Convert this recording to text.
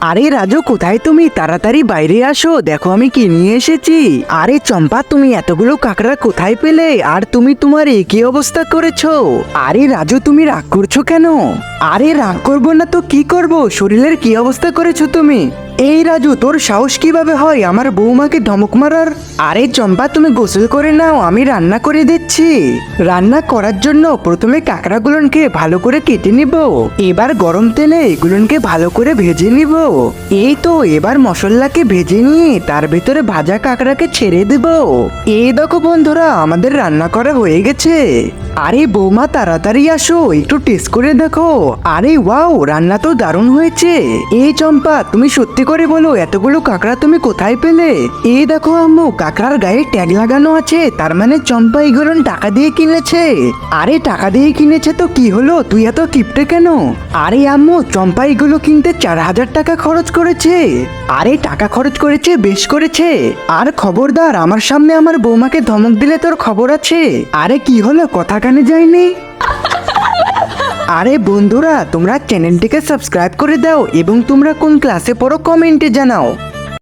আরে রাজু, কোথায় তুমি? তাড়াতাড়ি বাইরে আসো, দেখো আমি কি নিয়ে এসেছি। আরে চম্পা, তুমি এতগুলো কাঁকড়া কোথায় পেলে? আর তুমি তোমার কি অবস্থা করেছো? আরে রাজু, তুমি রাগ করছো কেন? আরে রাগ করবো না তো কি করব, শরীরের কি অবস্থা করেছো তুমি? এই রাজু, তোর সাহস কিভাবে হয় আমার বৌমাকে ধমক মারার? আরে চম্পা, তুমি গোসল করে নাও, আমি রান্না করে দিচ্ছি। রান্না করার জন্য প্রথমে কাঁকড়াগুলোকে ভালো করে কেটে নিব, এবার গরম তেলে এগুলোকে ভালো করে ভেজে নিব। এই তো, এবার মশলাকে ভেজে নিয়ে তার ভিতরে ভাজা কাঁকড়াকে ছেড়ে দেব। এই দেখো বন্ধুরা, আমাদের রান্না করা হয়ে গেছে। আরে বৌমা, তাড়াতাড়ি আসো, একটু টেস্ট করে দেখো। আরে ওয়াও, রান্না তো দারুণ হয়েছে। এই চম্পা, তুমি সত্যি করে বলো, এতগুলো কাঁকড়া তুমি কোথায় পেলে? এই দেখো আম্মু, কাঁকড়ার গায়ে ট্যাগ লাগানো আছে, তার মানে চম্পা এগুলো টাকা দিয়ে কিনেছে। আরে টাকা দিয়ে কিনেছে তো কি হলো, তুই এত কিপটে কেন? আরে আম্মু, চম্পা এগুলো কিনতে 4,000 টাকা খরচ করেছে। আরে টাকা খরচ করেছে, বেশ করেছে। আর খবরদার, আমার সামনে আমার বৌমাকে ধমক দিলে তোর খবর আছে। আরে কি হলো, কথা কানে যায়নি? আরে বন্ধুরা, তোমরা চ্যানেলটিকে সাবস্ক্রাইব করে দাও এবং তোমরা কোন ক্লাসে পড়ো কমেন্টে জানাও।